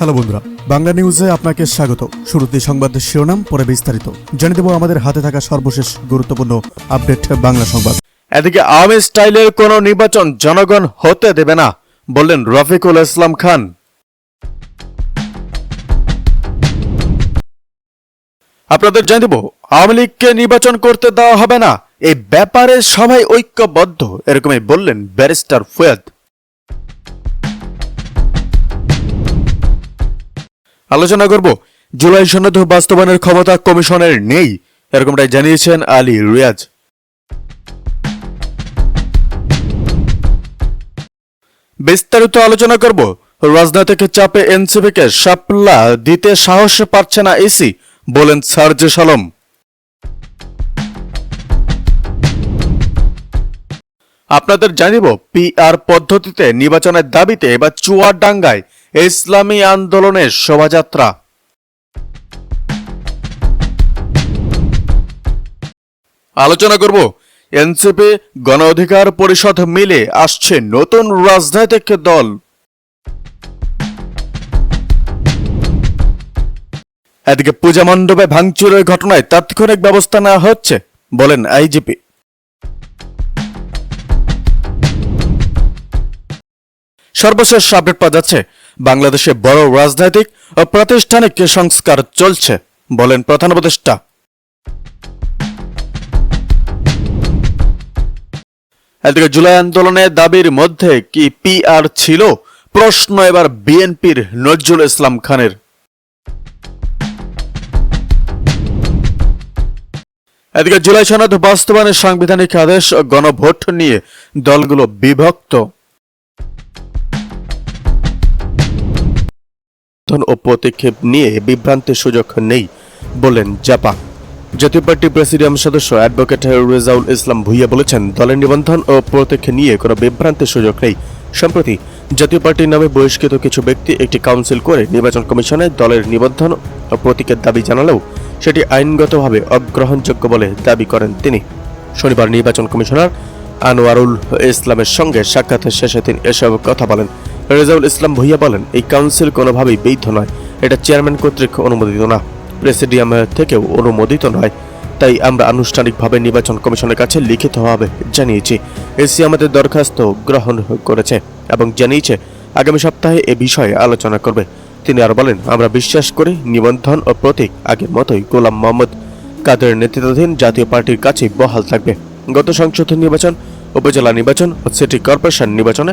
Hello বন্ধুরা, বাংলা নিউজে আপনাকে স্বাগত। শুরুতে সংবাদের শিরোনাম, পরে বিস্তারিত জানিয়ে দেব আমাদের হাতে থাকা সর্বশেষ গুরুত্বপূর্ণ আপডেট বাংলা সংবাদ। এদিকে আওয়ামী স্টাইলের কোনো নির্বাচন জনগণ হতে দেবে না বললেন রফিকুল ইসলাম খান। আপনাদের জানিয়ে দেব আওয়ামী লীগকে নির্বাচন করতে দেওয়া হবে না, এই ব্যাপারে সবাই ঐক্যবদ্ধ, এরকমই বললেন ব্যারিস্টার ফুয়াদ। আলোচনা করব জুলাই সনদ বাস্তবায়নের ক্ষমতা কমিশনের নেই, এরকমটাই জানিয়েছেন আলী রিয়াজ। বিস্তারিত আলোচনা করব রাজনৈতিক চাপে এনসিপিকে শাপলা দিতে সাহস পাচ্ছে না ইসি, বলেন সার্জিস আলম। আপনাদের জানিব পিআর পদ্ধতিতে নির্বাচনের দাবিতে এবার চুয়াডাঙ্গায় ইসলামী আন্দোলনের শোভাযাত্রা। আলোচনা করব এনসিপি গণ অধিকার পরিষদ মিলে আসছে নতুন রাজনৈতিক দল। এদিকে পূজা মণ্ডপে ভাঙচুরের ঘটনায় তাৎক্ষণিক ব্যবস্থা নেওয়া হচ্ছে, বলেন আইজিপি। সর্বশেষ আপডেট পাওয়া যাচ্ছে বাংলাদেশে বড় রাজনৈতিক ও প্রাতিষ্ঠানিক সংস্কার চলছে, বলেন প্রধান উপদেষ্টা। এদিকে জুলাই আন্দোলনের দাবির মধ্যে কি পিআর ছিল, প্রশ্ন এবার বিএনপির নজরুল ইসলাম খানের। এদিকে জুলাই সনদ বাস্তবায়নের সাংবিধানিক আদেশ ও গণভোট নিয়ে দলগুলো বিভক্ত। ও পদক্ষেপ নিয়ে বিভ্রান্তির সুযোগ নেই বললেন জাপা। জাতীয় পার্টির প্রেসিডিয়াম সদস্য অ্যাডভোকেট রেজাউল ইসলাম ভুইয়া বলেছেন, দলের নিবন্ধন ও প্রতীক নিয়ে কোনো বিভ্রান্তির সুযোগ নেই। সম্প্রতি জাতীয় পার্টির নামে বহিষ্কৃত কিছু ব্যক্তি একটি কাউন্সিল করে নির্বাচন কমিশনে দলের নিবন্ধন ও প্রতীকের দাবি জানালেও সেটি আইনগতভাবে অগ্রহণযোগ্য বলে দাবি করেন তিনি। শনিবার নির্বাচন কমিশনার আনোয়ারুল ইসলামের সঙ্গে সাক্ষাতের শেষে তিনি এসব কথা বলেন। রেজাউল ইসলাম ভুইয়া বলেন, এই কাউন্সিল কোনোভাবেই বৈধ নয়, এটা চেয়ারম্যান কর্তৃক অনুমোদিত না, প্রেসিডিয়াম থেকেও অনুমোদিত নয়। তাই আমরা আনুষ্ঠানিকভাবে নির্বাচন কমিশনের কাছে লিখিতভাবে জানিয়েছি। এসি আমাদের দরখাস্ত গ্রহণ করেছে এবং জানিয়েছে আগামী সপ্তাহে এ বিষয়ে আলোচনা করবে। তিনি আরো বলেন, আমরা বিশ্বাস করি নিবন্ধন ও প্রতীক আগের মতোই গোলাম মোহাম্মদ কাদের নেতৃত্বাধীন জাতীয় পার্টির কাছে বহাল থাকবে। গত সংসদ নির্বাচন, উপজেলা নির্বাচন ও সিটি কর্পোরেশন নির্বাচনে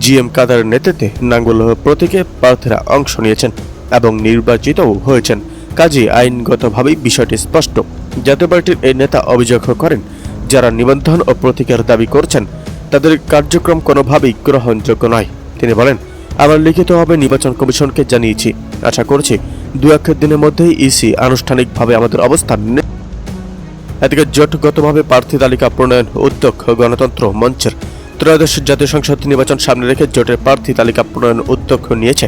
জিএম কাদারের নেতৃত্বে নাঙ্গল প্রতীকে প্রার্থীরা অংশ নিয়েছেন এবং নির্বাচিতও হয়েছেন। কাজেই আইনগতভাবেই বিষয়টি স্পষ্ট। জাতীয় পার্টির এই নেতা অভিযোগ করেন, যারা নিবন্ধন ও প্রতীকের দাবি করছেন তাদের কার্যক্রম কোনোভাবেই গ্রহণযোগ্য নয়। তিনি বলেন, আমরা লিখিতভাবে নির্বাচন কমিশনকে জানিয়েছি, আশা করছি 2-1 দিনের মধ্যেই ইসি আনুষ্ঠানিকভাবে আমাদের অবস্থান। এদিকে জোটগতভাবে প্রার্থী তালিকা প্রণয়ন উদ্যোগ গণতন্ত্র মঞ্চের ত্রয়োদশ জাতীয় সংসদ নির্বাচন সামনে রেখে জোটের প্রার্থী তালিকা প্রণয়ন উদ্যোগ নিয়েছে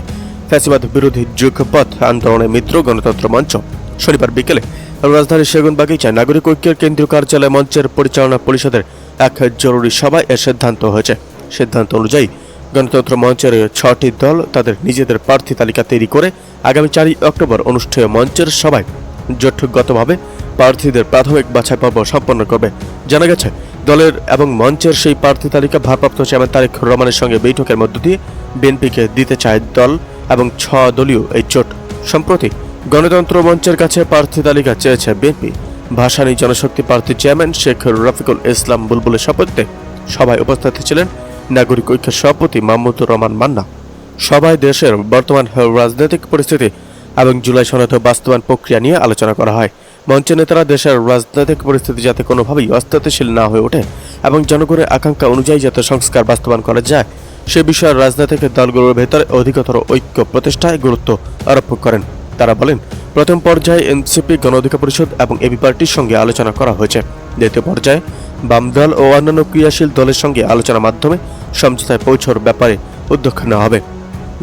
ফ্যাসিবাদ বিরোধী যুগপথ আন্দোলনের মিত্র গণতন্ত্র মঞ্চ। শনিবার বিকেলে রাজধানীর সেগুনবাগিচায় নাগরিক ঐক্যের কেন্দ্রীয় কার্যালয় মঞ্চের পরিচালনা পরিষদের এক জরুরি সভায় এর সিদ্ধান্ত হয়েছে। সিদ্ধান্ত অনুযায়ী গণতন্ত্র মঞ্চের 6টি দল তাদের নিজেদের প্রার্থী তালিকা তৈরি করে আগামী 4 অক্টোবর অনুষ্ঠেয় মঞ্চের সভায় জোটগতভাবে প্রার্থীদের প্রাথমিক বাছাই পর্ব সম্পন্ন করবে। জানা গেছে, দলের এবং মঞ্চের সেই প্রার্থী তালিকা ভারপ্রাপ্ত চেয়ারম্যান তারেক রহমানের সঙ্গে বৈঠকের মধ্য দিয়ে বিএনপিকে দিতে চায় দল এবং 6 দলীয় এই জোট। সম্প্রতি গণতন্ত্র মঞ্চের কাছে প্রার্থী তালিকা চেয়েছে বিএনপি। ভাসানী জনশক্তি প্রার্থী চেয়ারম্যান শেখ রফিকুল ইসলাম বুলবুলের শপথে সভায় উপস্থিত ছিলেন নাগরিক ঐক্যের সভাপতি মাহমুদুর রহমান মান্না। সভায় দেশের বর্তমান রাজনৈতিক পরিস্থিতি এবং জুলাই সনদ বাস্তবায়ন প্রক্রিয়া নিয়ে আলোচনা করা হয়। মঞ্চের নেতারা দেশের রাজনৈতিক পরিস্থিতি যাতে কোনোভাবেই অস্থিতিশীল না হয়ে ওঠে এবং জনগণের আকাঙ্ক্ষা অনুযায়ী যাতে সংস্কার বাস্তবায়ন করা যায় সে বিষয়ে রাজনৈতিক দলগুলোর ভেতরে অধিকতর ঐক্য প্রতিষ্ঠায় গুরুত্ব আরোপ করেন। তারা বলেন, প্রথম পর্যায়ে এনসিপি গণ অধিকার পরিষদ এবং এবি পার্টির সঙ্গে আলোচনা করা হয়েছে। দ্বিতীয় পর্যায়ে বাম দল ও অন্যান্য ক্রিয়াশীল দলের সঙ্গে আলোচনার মাধ্যমে সমঝোতায় পৌঁছার ব্যাপারে উদ্যোগ নেওয়া হবে।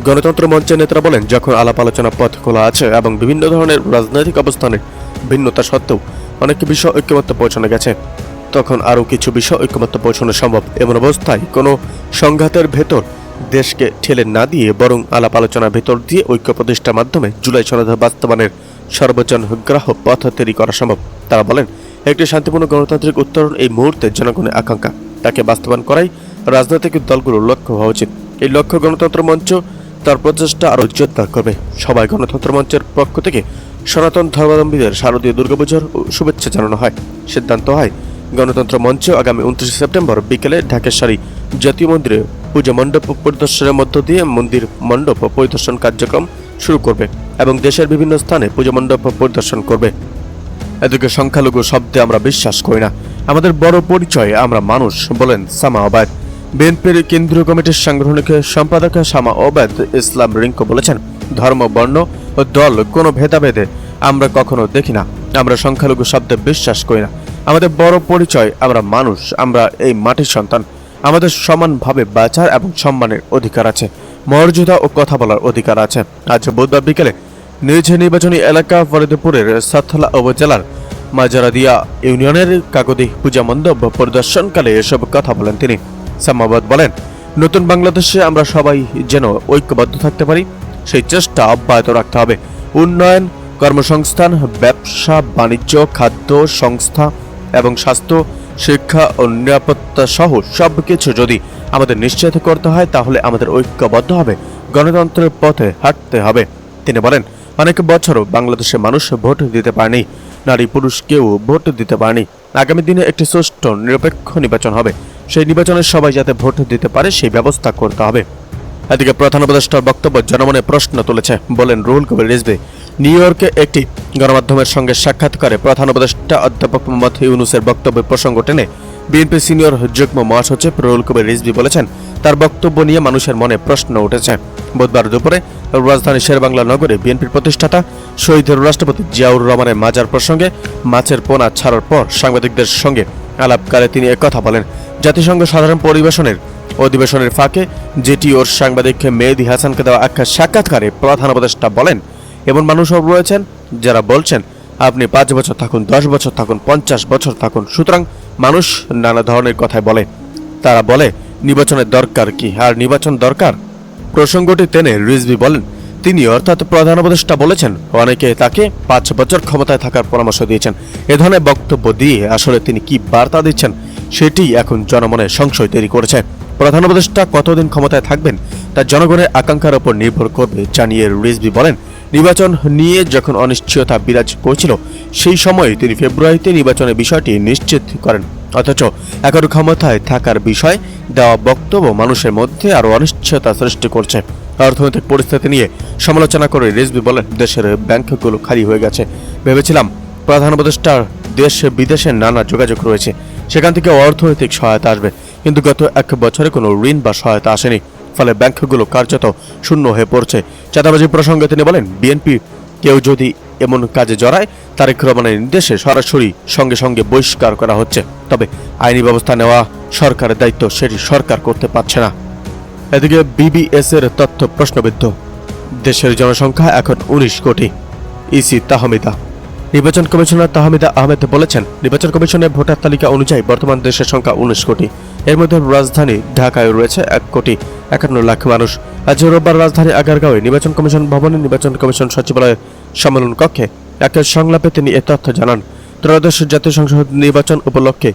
গণতন্ত্র মঞ্চের নেতারা বলেন, যখন আলাপ আলোচনা পথ খোলা আছে এবং বিভিন্ন ধরনের রাজনৈতিক অবস্থানের ভিন্নতা সত্ত্বেও অনেক বিষয় ঐক্যমত্য পৌঁছানো গেছে, তখন আরও কিছু বিষয় ঐক্যমত্য পৌঁছানো সম্ভব। এমন অবস্থায় কোনো সংঘাতের ভেতর দেশকে ঠেলে না দিয়ে বরং আলাপ আলোচনার ভেতর দিয়ে ঐক্য প্রতিষ্ঠার মাধ্যমে জুলাই সনদ বাস্তবায়নের সর্বজনগ্রাহ্য পথ তৈরি করা সম্ভব। তারা বলেন, একটি শান্তিপূর্ণ গণতান্ত্রিক উত্তরণ এই মুহূর্তে জনগণের আকাঙ্ক্ষা, তাকে বাস্তবায়ন করাই রাজনৈতিক দলগুলোর লক্ষ্য হওয়া উচিত। এই লক্ষ্য গণতন্ত্র মঞ্চ তার প্রচেষ্টা আরও জোরদার করবে। সবাই গণতন্ত্র মঞ্চের পক্ষ থেকে সনাতন ধর্মাবলম্বীদের শারদীয় দুর্গাপূজার শুভেচ্ছা জানানো হয়। সিদ্ধান্ত হয়, গণতন্ত্র মঞ্চ আগামী 29 সেপ্টেম্বর বিকেলে ঢাকেশ্বরী জাতীয় মন্দিরে পূজা মণ্ডপ পরিদর্শনের মধ্য দিয়ে মন্দির মণ্ডপ পরিদর্শন কার্যক্রম শুরু করবে এবং দেশের বিভিন্ন স্থানে পূজা মণ্ডপ পরিদর্শন করবে। এদিকে সংখ্যালঘু শব্দে আমরা বিশ্বাস করি না, আমাদের বড় পরিচয় আমরা মানুষ, বলেন সামা ওবায়দ। বিএনপির কেন্দ্রীয় কমিটির সাংগঠনিক সম্পাদক সামা ওবায়দ ইসলাম রিঙ্কু বলেছেন, ধর্ম, বর্ণ ও দল কোনো ভেদাভেদে আমরা কখনো দেখি না। আমরা সংখ্যালঘু শব্দে বিশ্বাস করি না, আমাদের বড় পরিচয় আমরা মানুষ, আমরা এই মাটির সন্তান। আমাদের সমানভাবে বাঁচার এবং সম্মানের অধিকার আছে, মর্যাদা ও কথা বলার অধিকার আছে। আজ বুধবার বিকেলে নিজ নির্বাচনী এলাকা ফরিদপুরের সাতলা উপজেলার মাজারাদিয়া ইউনিয়নের কাকদি পূজা মণ্ডপ পরিদর্শনকালে এসব কথা বলেন তিনি। সামাবাদ বলেন, নতুন বাংলাদেশে আমরা সবাই যেন ঐক্যবদ্ধ থাকতে পারি, সেই চেষ্টা অব্যাহত রাখতে হবে। উন্নয়ন, কর্মসংস্থান, ব্যবসা বাণিজ্য, খাদ্য সংস্থা এবং স্বাস্থ্য, শিক্ষা ও নিরাপত্তা সহ সবকিছু যদি আমাদের নিশ্চিত করতে হয় তাহলে আমাদের ঐক্যবদ্ধ হবে, গণতন্ত্রের পথে হাঁটতে হবে। তিনি বলেন, অনেক বছরও বাংলাদেশের মানুষ ভোট দিতে পারেনি, নারী পুরুষ কেউ ভোট দিতে পারেনি। আগামী দিনে একটি সুষ্ঠু নিরপেক্ষ নির্বাচন হবে, সেই নির্বাচনে সবাই যাতে ভোট দিতে পারে সেই ব্যবস্থা করতে হবে। এদিকে প্রধান উপদেষ্টার বক্তব্য জনমনে প্রশ্ন তুলেছে, বলেন রুহুল কবির রিজভী। নিউ ইয়র্কে একটি গণমাধ্যমের সঙ্গে সাক্ষাৎকারে প্রধান উপদেষ্টা অধ্যাপক মোহাম্মদ ইউনূসের বক্তব্যের প্রসঙ্গ টেনে বিএনপি সিনিয়র যুগ্ম মহাসচিব রুহুল কবির রিজভী বলেছেন, তার বক্তব্য নিয়ে মানুষের মনে প্রশ্ন উঠেছে। বুধবার দুপুরে রাজধানী শেরেবাংলা নগরে বিএনপির প্রতিষ্ঠাতা শহীদ রাষ্ট্রপতি জিয়াউর রহমানের মাজার প্রসঙ্গে মাছের পোনা ছাড়ার পর সাংবাদিকদের সঙ্গে আলাপকালে তিনি একথা বলেন। জাতিসংঘ সাধারণ অধিবেশনের ফাঁকে জিটিওর সাংবাদিক মেহেদী হাসানকে দেওয়া এক সাক্ষাৎকারে প্রধান উপদেষ্টা বলেন, এমন মানুষও রয়েছেন যারা বলছেন আপনি 5 বছর থাকুন, 10 বছর থাকুন, 50 বছর থাকুন। সুতরাং মানুষ নানা ধরনের কথাই বলে। তারা বলে নির্বাচনের দরকার কি, আর নির্বাচন দরকার? প্রসঙ্গটি টেনে রিজভী বলেন, তিনি অর্থাৎ প্রধান উপদেষ্টা বলেছেন অনেকে তাকে 5 বছর ক্ষমতায় থাকার পরামর্শ দিয়েছেন। এ ধরনের বক্তব্য দিয়ে আসলে তিনি কি বার্তা দিচ্ছেন সেটি এখন জনমনে সংশয় তৈরি করেছে। প্রধান উপদেষ্টা কতদিন ক্ষমতায় থাকবেন তা জনগণের আকাঙ্ক্ষার উপর নির্ভর করবে জানিয়ে রিজভী বলেন, নির্বাচন নিয়ে যখন অনিশ্চয়তা বিরাজ করছিল সেই সময় তিনি ফেব্রুয়ারিতে নির্বাচনের বিষয়টি নিশ্চিত করেন। অথচ এখন ক্ষমতায় থাকার বিষয় দেওয়া বক্তব্য মানুষের মধ্যে আরও অনিশ্চয়তা সৃষ্টি করছে। অর্থনৈতিক পরিস্থিতি নিয়ে সমালোচনা করে রিজভী বলেন, দেশের ব্যাংকগুলো খালি হয়ে গেছে। ভেবেছিলাম প্রধান উপদেষ্টার দেশ বিদেশে নানা যোগাযোগ রয়েছে, সেখান থেকে অর্থনৈতিক সহায়তা আসবে, কিন্তু গত 1 বছরে কোনো ঋণ বা সহায়তা আসেনি, ফলে ব্যাংকগুলো কার্যত শূন্য হয়ে পড়ছে। চাঁদাবাজি প্রসঙ্গে তিনি বলেন, বিএনপি কেউ যদি এমন কাজে জড়ায় তারেক রহমানের নির্দেশে সরাসরি সঙ্গে সঙ্গে বহিষ্কার করা হচ্ছে, তবে আইনি ব্যবস্থা নেওয়া সরকারের দায়িত্ব, সেটি সরকার করতে পারছে না। এদিকে বিবিএস এর তথ্য প্রশ্নবিদ্ধ, দেশের জনসংখ্যা এখন 19 কোটি। ইসি তাহমিদা, নির্বাচন কমিশনার তাহমিদা আহমেদ বলেছেন, নির্বাচন কমিশনের ভোটার তালিকা অনুযায়ী বর্তমান দেশের সংখ্যা 19 কোটি। এর মধ্যে রাজধানী ঢাকায় রয়েছে 1,51,00,000 মানুষ। আজ রোববার রাজধানী আগারগাঁওয়ে নির্বাচন কমিশন ভবনে নির্বাচন কমিশন সচিবালয়ের সম্মেলন কক্ষে এক সংলাপে তিনি এ তথ্য জানান। ত্রয়োদশ জাতীয় সংসদ নির্বাচন উপলক্ষে